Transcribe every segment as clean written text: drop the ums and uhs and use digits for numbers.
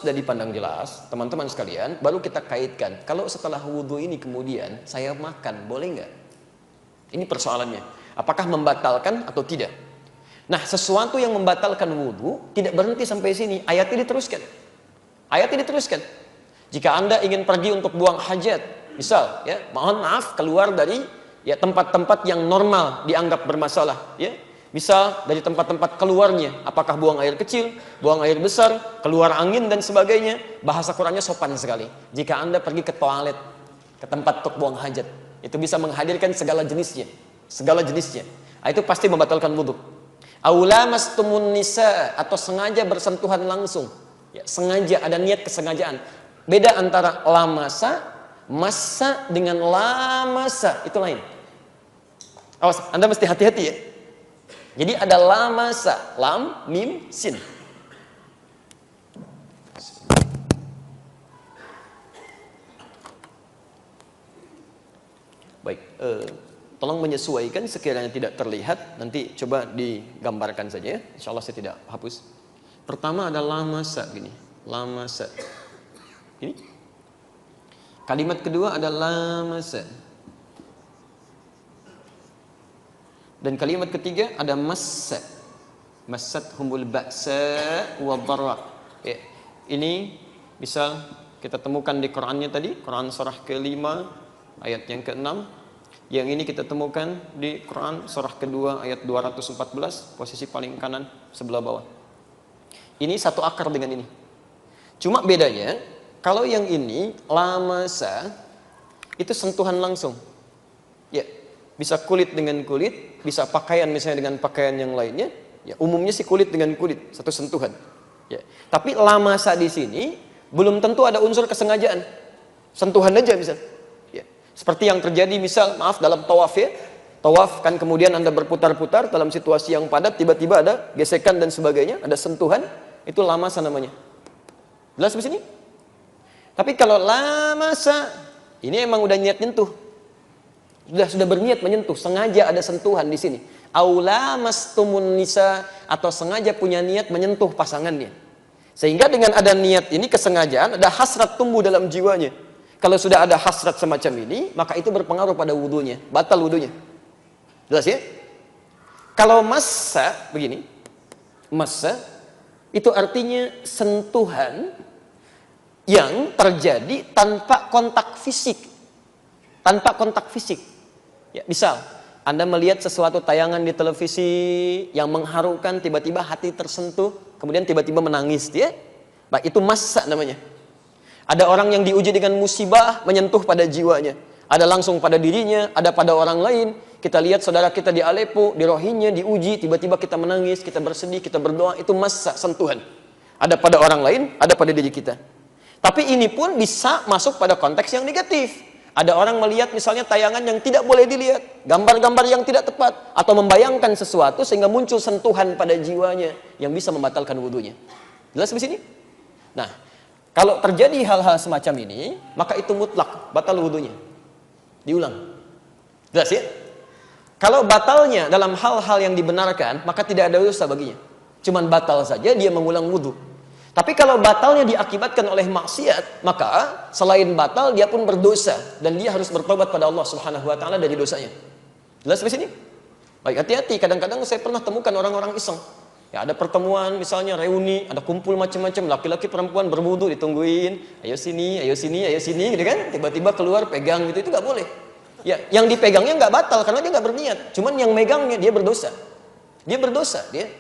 sudah dipandang jelas, teman-teman sekalian, baru kita kaitkan. Kalau setelah wudhu ini kemudian saya makan, boleh nggak? Ini persoalannya. Apakah membatalkan atau tidak? Nah, sesuatu yang membatalkan wudhu tidak berhenti sampai sini. Ayatnya diteruskan. Ayatnya diteruskan. Jika Anda ingin pergi untuk buang hajat, misal, ya, mohon maaf, keluar dari ya tempat-tempat yang normal dianggap bermasalah, ya. Misal dari tempat-tempat keluarnya, apakah buang air kecil, buang air besar, keluar angin dan sebagainya, bahasa Qurannya sopan sekali. Jika Anda pergi ke toilet, ke tempat untuk buang hajat, itu bisa menghadirkan segala jenisnya, itu pasti membatalkan wudhu. Aula mastumun nisa, atau sengaja bersentuhan langsung, ya, sengaja, ada niat kesengajaan. Beda antara lamasa, massa dengan lamasa, itu lain. Awas, Anda mesti hati-hati ya. Jadi ada lamasa, lam, mim, sin. Baik, tolong menyesuaikan sekiranya tidak terlihat, nanti coba digambarkan saja ya. Insya Allah saya tidak hapus. Pertama ada lamasa gini, lamasa. Ini. Kalimat kedua ada lamasa. Dan kalimat ketiga ada massa. Massat humul ba'sa wa dharra. Ya. Ini misal kita temukan di Qur'annya tadi, Quran surah ke-5 ayat yang ke-6. Yang ini kita temukan di Quran surah ke-2 ayat 214, posisi paling kanan sebelah bawah. Ini satu akar dengan ini. Cuma bedanya, kalau yang ini lamasa itu sentuhan langsung. Ya, bisa kulit dengan kulit, bisa pakaian misalnya dengan pakaian yang lainnya. Ya, umumnya sih kulit dengan kulit, satu sentuhan. Ya. Tapi lamasa di sini belum tentu ada unsur kesengajaan. Sentuhan aja misal. Ya. Seperti yang terjadi misal, maaf, dalam tawaf ya. Tawaf kan kemudian Anda berputar-putar dalam situasi yang padat, tiba-tiba ada gesekan dan sebagainya, ada sentuhan, itu lamasa namanya. Jelas di sini? Tapi kalau lamasa, ini emang udah niat nyentuh. Sudah berniat menyentuh, sengaja ada sentuhan di sini. Aula mastumun nisa, atau sengaja punya niat menyentuh pasangannya. Sehingga dengan ada niat ini, kesengajaan, ada hasrat tumbuh dalam jiwanya. Kalau sudah ada hasrat semacam ini, maka itu berpengaruh pada wudunya, batal wudunya. Jelas ya? Kalau massa begini, massa itu artinya sentuhan yang terjadi tanpa kontak fisik. Tanpa kontak fisik. Ya, misal, Anda melihat sesuatu tayangan di televisi yang mengharukan, tiba-tiba hati tersentuh, kemudian tiba-tiba menangis, ya? Baik, itu massa namanya. Ada orang yang diuji dengan musibah, menyentuh pada jiwanya. Ada langsung pada dirinya, ada pada orang lain. Kita lihat saudara kita di Aleppo, di Rohingya, diuji, tiba-tiba kita menangis, kita bersedih, kita berdoa, itu massa, sentuhan. Ada pada orang lain, ada pada diri kita. Tapi ini pun bisa masuk pada konteks yang negatif. Ada orang melihat misalnya tayangan yang tidak boleh dilihat, gambar-gambar yang tidak tepat, atau membayangkan sesuatu sehingga muncul sentuhan pada jiwanya yang bisa membatalkan wudunya. Jelas di sini? Nah, kalau terjadi hal-hal semacam ini, maka itu mutlak, batal wudunya. Diulang. Jelas ya? Kalau batalnya dalam hal-hal yang dibenarkan, maka tidak ada dosa baginya. Cuman batal saja dia mengulang wudu. Tapi kalau batalnya diakibatkan oleh maksiat, maka selain batal dia pun berdosa dan dia harus bertobat pada Allah Subhanahu wa taala dari dosanya. Jelas di sini? Baik, hati-hati, kadang-kadang saya pernah temukan orang-orang iseng. Ya, ada pertemuan misalnya reuni, ada kumpul macam-macam, laki-laki perempuan berwudu ditungguin, ayo sini, ayo sini, ayo sini gitu kan. Tiba-tiba keluar pegang gitu, itu enggak boleh. Ya, yang dipegangnya enggak batal karena dia enggak berniat. Cuman yang megangnya dia berdosa. Dia berdosa, dia.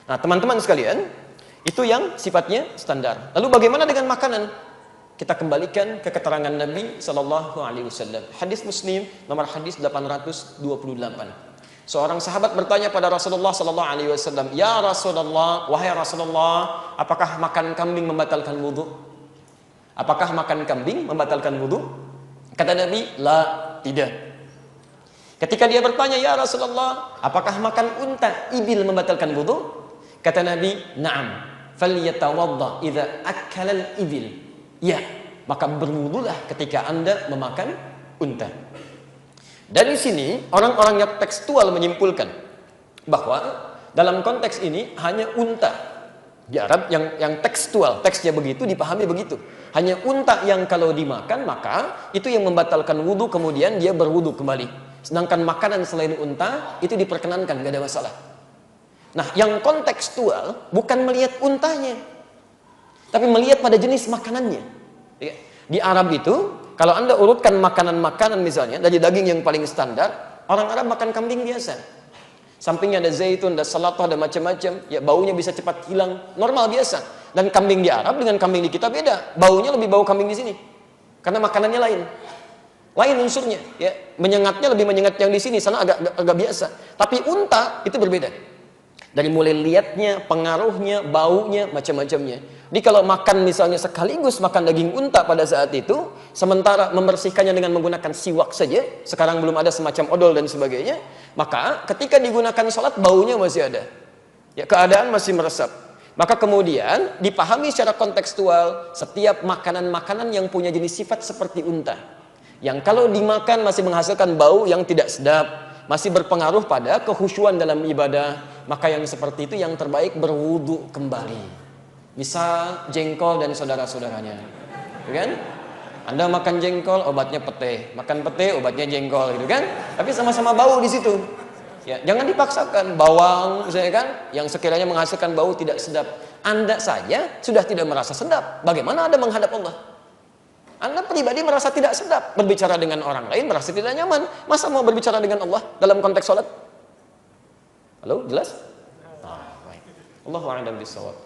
Nah, teman-teman sekalian, itu yang sifatnya standar. Lalu bagaimana dengan makanan? Kita kembalikan ke keterangan Nabi Shallallahu Alaihi Wasallam. Hadis Muslim nomor hadis 828. Seorang sahabat bertanya pada Rasulullah Shallallahu Alaihi Wasallam, ya Rasulullah, wahai Rasulullah, apakah makan kambing membatalkan wudu? Apakah makan kambing membatalkan wudu? Kata Nabi, la, tidak. Ketika dia bertanya, ya Rasulullah, apakah makan unta, ibil membatalkan wudu? Kata Nabi, na'am, falyatawadda idza akala al-ibil. Ya, maka berwudulah ketika Anda memakan unta. Dari sini orang-orang yang tekstual menyimpulkan bahwa dalam konteks ini hanya unta Di Arab yang tekstual, teksnya begitu, dipahami begitu. Hanya unta yang kalau dimakan, maka itu yang membatalkan wudhu, kemudian dia berwudhu kembali. Sedangkan makanan selain unta, itu diperkenankan, gak ada masalah. Nah, yang kontekstual, bukan melihat untanya, tapi melihat pada jenis makanannya. Di Arab itu, kalau Anda urutkan makanan-makanan misalnya, dari daging yang paling standar, orang Arab makan kambing biasa. Sampingnya ada zaitun, ada salatah, ada macam-macam. Ya, baunya bisa cepat hilang, normal biasa. Dan kambing di Arab dengan kambing di kita beda. Baunya lebih bau kambing di sini. Karena makanannya lain. Lain unsurnya, ya. Menyengatnya lebih menyengat yang di sini, sana agak biasa. Tapi unta itu berbeda. Dari mulai lihatnya, pengaruhnya, baunya, macam-macamnya. Jadi kalau makan misalnya sekaligus makan daging unta pada saat itu, sementara membersihkannya dengan menggunakan siwak saja, sekarang belum ada semacam odol dan sebagainya, maka ketika digunakan sholat baunya masih ada. Ya, keadaan masih meresap. Maka kemudian dipahami secara kontekstual setiap makanan-makanan yang punya jenis sifat seperti unta. Yang kalau dimakan masih menghasilkan bau yang tidak sedap, masih berpengaruh pada kekhusyuan dalam ibadah, maka yang seperti itu yang terbaik berwudu kembali. Misal jengkol dan saudara-saudaranya, kan? Anda makan jengkol, obatnya pete, makan pete, obatnya jengkol, gitu kan? Tapi sama-sama bau di situ. Ya, jangan dipaksakan. Bawang, misalnya kan, yang sekiranya menghasilkan bau tidak sedap. Anda saja sudah tidak merasa sedap. Bagaimana Anda menghadap Allah? Anda pribadi merasa tidak sedap, berbicara dengan orang lain merasa tidak nyaman. Masa mau berbicara dengan Allah dalam konteks sholat? Halo, jelas? Allahu a'lam bishawab.